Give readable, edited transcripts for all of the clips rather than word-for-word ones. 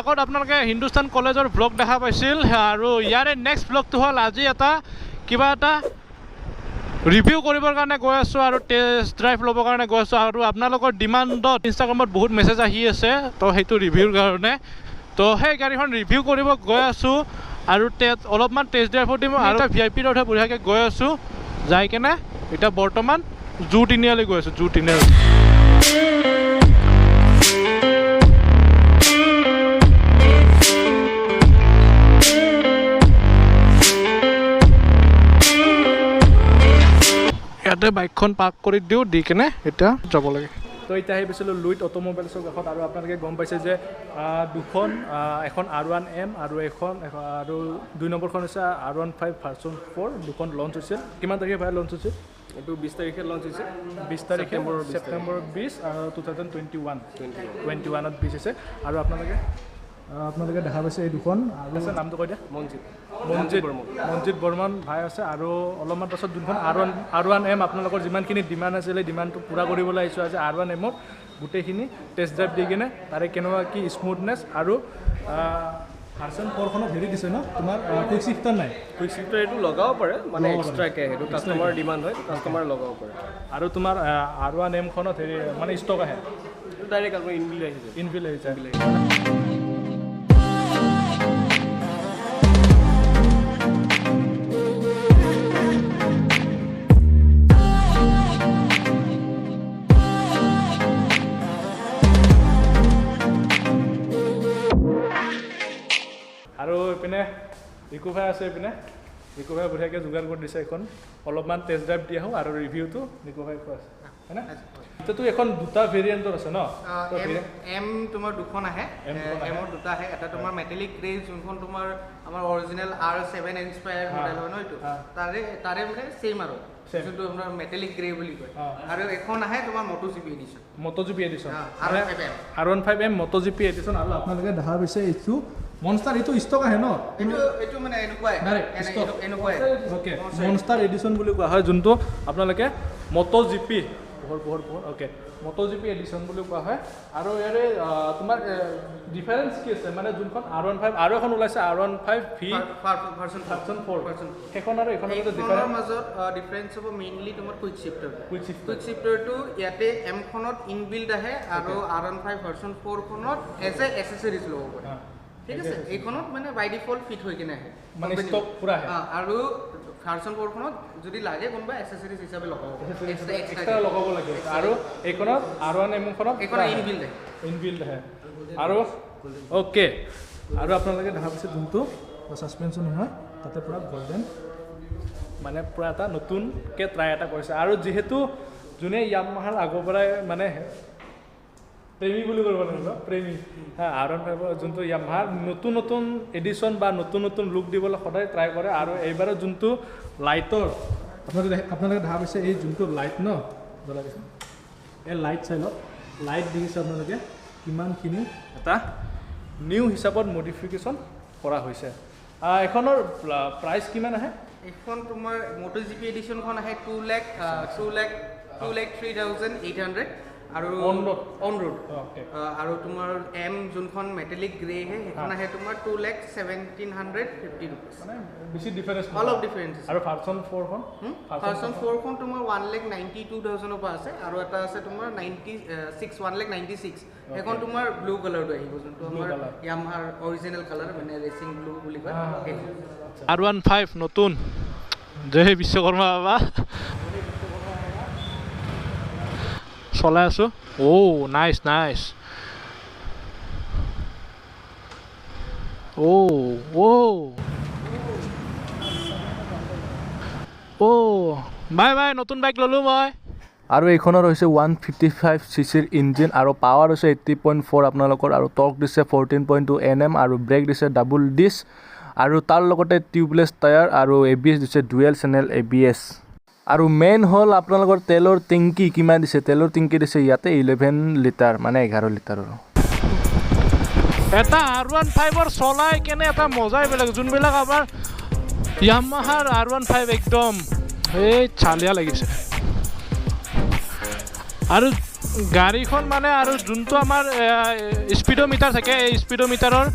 আগত আপোনালোকে হিন্দুস্তান কলেজৰ ব্লগ দেখা পাইছিল আৰু ইয়াৰে নেক্সট ব্লগটো হ'ল আজি এটা কিবা এটা ৰিভিউ কৰিবৰ কাৰণে গৈ আছোঁ আৰু টেষ্ট ড্ৰাইভ ল'বৰ কাৰণে গৈ আছোঁ আৰু আপোনালোকৰ ডিমাণ্ডত ইনষ্টাগ্ৰামত বহুত মেছেজ আহি আছে তো সেইটো ৰিভিউৰ কাৰণে তো সেই গাড়ীখন ৰিভিউ কৰিব গৈ আছোঁ আৰু অলপমান টেষ্ট ড্ৰাইভো দিম আৰু এটা VIP ৰথে বঢ়িয়াকৈ গৈ আছোঁ যাই কেনে এতিয়া বৰ্তমান জু তিনিআলি গৈ আছোঁ জু তিনিআলি ইয়াতে বাইকখন পাৰ্ক কৰি দিওঁ দি কেনে এতিয়া যাব লাগে তো এতিয়া আহি পাইছিলোঁ লুইট অট'মোবাইলছৰ কাষত আৰু আপোনালোকে গম পাইছে যে দুখন এখন R1M আৰু আৰু 2 নম্বৰখন হৈছে R15 ভাৰ্চন 4 দুখন লঞ্চ হৈছিল কিমান তাৰিখে ভাই লঞ্চ হৈছিল এইটো 20 তাৰিখে লঞ্চ হৈছে 20 তাৰিখে ছেপ্টেম্বৰ 20 আৰু 2021ত 20 হৈছে আৰু আপোনালোকে দেখা পাইছে এই দুখন আৰু আছে নামটো কৈ দিয়া মঞ্জিত বৰ্মন ভাই আছে আৰু অলপমান পাছত যোনখন R1M আপোনালোকৰ যিমানখিনি ডিমাণ্ড আছিলে ডিমাণ্ডটো পূৰা কৰিবলৈ আহিছোঁ আজি R1Mত গোটেইখিনি টেষ্ট ড্ৰাইভ দি কিনে তাৰে কেনেকুৱা কি স্মুথনেছ আৰু ভাৰ্চন 4খনত হেৰি দিছে ন তোমাৰ কুইক শিফটাৰ নাই কুইক শিফটাৰ এইটো লগাব পাৰে মানে এক্সট্ৰাকে সেইটো কাষ্টমাৰ ডিমাণ্ড হয় কাষ্টমাৰ লগাব পাৰে আৰু তোমাৰ R1Mখনত হেৰি মানে ষ্টক আহে ডাইৰেক্ট আপোনাৰ ইনবিল আহি যায় আৰু এইপিনে ৰিকু ভাই আছে এইপিনে ৰিকু ভাই বঢ়িয়াকৈ যোগাৰ কৰি দিছে এখন অলপমান টেষ্ট ড্ৰাইভ দি আহোঁ আৰু ৰিভিউটো ৰিকু ভাই কৈ আছে হয়নে এতিয়াতো এখন দুটা ভেৰিয়েণ্টৰ আছে ন এম তোমাৰ দুখন আহে এমৰ দুটা আহে এটা তোমাৰ মেটেলিক গ্ৰে যোনখন তোমাৰ আমাৰ অৰিজিনেল R7 ইনস্পায়াৰ মডেল হয় ন এইটো তাৰে মানে সেম আৰু যোনটো আপোনাৰ মেটেলিক গ্ৰে বুলি কয় আৰু এখন আহে তোমাৰ MotoGP addition R15M MotoGP addition আৰু আপোনালোকে দেখা পাইছে এইটো মনষ্টাৰ এইটো ষ্টক আহে ন এইটো মানে এনেকুৱাই ওকে মনষ্টাৰ এডিশ্যন বুলি কোৱা হয় যোনটো আপোনালোকে MotoGP ওকে MotoGP এডিশ্যন বুলি কোৱা হয় আৰু ইয়াৰে তোমাৰ ডিফাৰেঞ্চ কি আছে মানে যোনখন R15 আৰু এখন ওলাইছে R15V ভাৰ্চন 4 সেইখন আৰু এইখনৰ মাজত ডিফাৰেঞ্চ হ'ব মেইনলি তোমাৰ কুইক শিফটাৰটো ইয়াতে এমখনত ইনবিল্ড আহে আৰু R15 ভাৰ্চন 4 খনত এজ এ এক্সেসৰিজ ল'ব পাৰে ঠিক আছে এইখনত মানে বাই ডিফল্ট ফিট হৈ কিনে আহে মানে ষ্টক পুৰা আহে আৰু ভাৰ্চন 4 খনত যদি লাগে কোনবা এক্সেসৰিজ হিচাপে লগাব এক্সট্ৰা লগাব লাগে আৰু এইখনত R1M খনত এইখন ইনবিল্ড আহে আৰু ওকে আৰু আপোনালোকে দেখা পাইছে যোনটো সাসপেনশন হয় তাতে পুৰা গোল্ডেন মানে পুৰা এটা নতুনকৈ ট্ৰাই এটা কৰিছে আৰু যিহেতু যোনে ইয়ামাহাৰ আগৰ পৰাই মানে প্ৰেমী বুলি কৰিব লাগিব প্ৰেমী R15 যোনটো ইয়ামাহাৰ নতুন এডিশ্যন বা নতুন লুক দিবলৈ সদায় ট্ৰাই কৰে আৰু এইবাৰ যোনটো লাইটৰ আপোনালোকে দেখা পাইছে এই যোনটো লাইট ন জ্বলাই দিছে এই লাইট চাই লওক লাইট দেখিছে আপোনালোকে কিমানখিনি এটা নিউ হিচাপত মডিফিকেশ্যন কৰা হৈছে এখনৰ প্ৰাইচ কিমান আহে এইখন তোমাৰ MotoGP এডিশ্যনখন আহে 2,03,800 আৰু অন ৰোড আৰু তোমাৰ এম যোনখন মেটেলিক গ্ৰে হে সেইখন আহে তোমাৰ 2,17,50 মানে বেছি ডিফাৰেন্স অলপ ডিফাৰেন্স আৰু ভাৰ্চন 4 খন তোমাৰ 1,92,000 পৰা আছে আৰু এটা আছে তোমাৰ 1,96 সেইখন তোমাৰ ব্লু কালাৰটো আহিব যোনটো আমাৰ ইয়ামাহাৰ অৰিজিনেল কালাৰ মানে ৰেচিং ব্লু বুলি কয় R15 নতুন জয় বিশ্বকৰ্মা বাবা চলাই আছোঁ নাইচ বাই নতুন বাইক ল'লোঁ মই আৰু এইখনৰ হৈছে 155cc ইঞ্জিন আৰু পাৱাৰ হৈছে 80.4 আপোনালোকৰ আৰু টৰ্ক দিছে 14.2 Nm আৰু ব্ৰেক দিছে ডাবল ডিস্ক আৰু তাৰ লগতে টিউবলেছ টায়াৰ আৰু ABS দিছে ডুৱেল চেনেল ABS আৰু মেইন হ'ল আপোনালোকৰ তেলৰ টেংকি কিমান দিছে তেলৰ টেংকি দিছে ইয়াতে 11 লিটাৰ মানে 11 লিটাৰৰ এটা R15ৰ চলাই কেনে এটা মজাই বেলেগ যোনবিলাক আমাৰ ইয়ামাহাৰ R15 একদম এই চালিয়া লাগিছে আৰু গাড়ীখন মানে আৰু যোনটো আমাৰ স্পীডোমিটাৰ থাকে এই স্পীডোমিটাৰৰ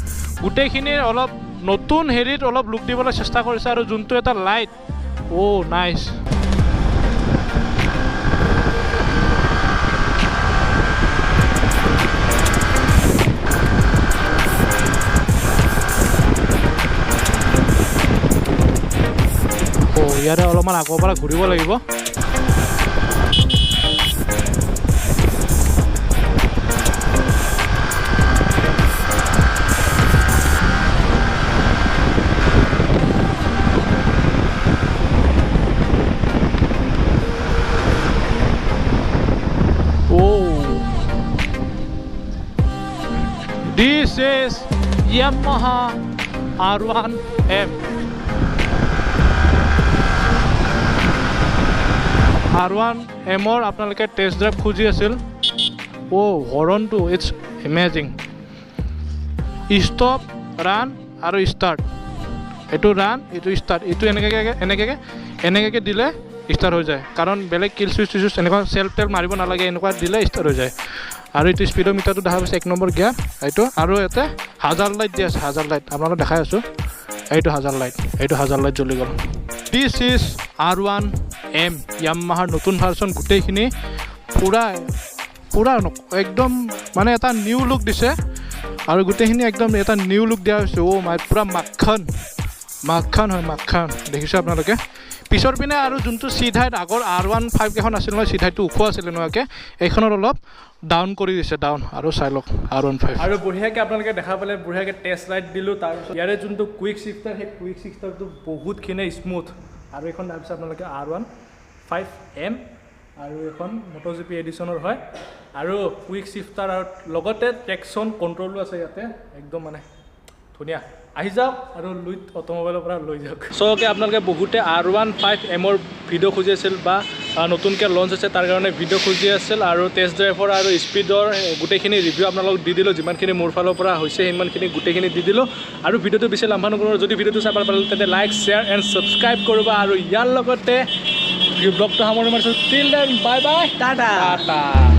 গোটেইখিনিৰ অলপ নতুন হেৰিত অলপ লুক দিবলৈ চেষ্টা কৰিছে আৰু যোনটো এটা লাইট নাইচ ইয়াৰে অলপমান আগৰ পৰা ঘূৰিব লাগিব This is Yamaha R1M. R1M আপোনালোকে টেষ্ট ড্ৰাইভ খুজি আছিল হৰণটো ইটছ এমেজিং ষ্টপ ৰান আৰু ষ্টাৰ্ট এইটো ৰান এইটো ষ্টাৰ্ট এইটো এনেকৈ দিলে ষ্টাৰ্ট হৈ যায় কাৰণ বেলেগ কিল চুইচ এনেকুৱা চেল্ফ টেল মাৰিব নালাগে এনেকুৱা দিলে ষ্টাৰ্ট হৈ যায় আৰু এইটো স্পীডোমিটাৰটো দেখা পাইছে 1 নম্বৰ গিয়াৰ এইটো আৰু ইয়াতে 1000 লাইট দি আছে 1000 লাইট আপোনালোকক দেখাই আছোঁ এইটো 1000 লাইট জ্বলি গ'ল দিছ ইজ R1M Yamaha নতুন ভাৰ্চন গোটেইখিনি পুৰা একদম মানে এটা নিউ লুক দিছে আৰু গোটেইখিনি একদম এটা নিউ লুক দিয়া হৈছে পুৰা মাখন হয় মাখন দেখিছে আপোনালোকে পিছৰ পিনে আৰু যোনটো চিধাইত আগৰ R15 কেইখন আছিল নহয় চিধাইটো ওখ আছিল এনেকুৱাকৈ এইখনত অলপ ডাউন কৰি দিছে আৰু চাই লওক R15 আৰু বঢ়িয়াকৈ আপোনালোকে দেখা পালে বঢ়িয়াকৈ টেষ্ট ৰাইড দিলোঁ তাৰপিছত ইয়াৰে যোনটো কুইক শ্বিফ্টাৰ সেই কুইক শ্বিফ্টাৰটো বহুতখিনি স্মুথ আৰু এইখন তাৰপিছত আপোনালোকে R15M আৰু এখন MotoGP এডিশ্যনৰ হয় আৰু কুইক শ্বিফ্টাৰ আৰু লগতে ট্ৰেকশ্যন কণ্ট্ৰলো আছে ইয়াতে একদম মানে ধুনীয়া আহি যাওক আৰু লুইট অট'মোবাইলৰ পৰা লৈ যাওক চকে আপোনালোকে বহুতে R15Mৰ ভিডিঅ' খুজি আছিল বা নতুনকৈ লঞ্চ হৈছে তাৰ কাৰণে ভিডিঅ' খুজি আছিল আৰু টেষ্ট ড্ৰাইভৰ আৰু স্পীডৰ গোটেইখিনি ৰিভিউ আপোনালোকক দি দিলোঁ যিমানখিনি মোৰ ফালৰ পৰা হৈছে সিমানখিনি গোটেইখিনি দি দিলোঁ আৰু ভিডিঅ'টো বেছি লাম্বা নকৰোঁ যদি ভিডিঅ'টো চাই ভাল পালে তেন্তে লাইক শ্বেয়াৰ এণ্ড ছাবস্ক্ৰাইব কৰিবা আৰু ইয়াৰ লগতে ব্লগটো সামৰণি মাৰিছোঁ till then bye bye Tata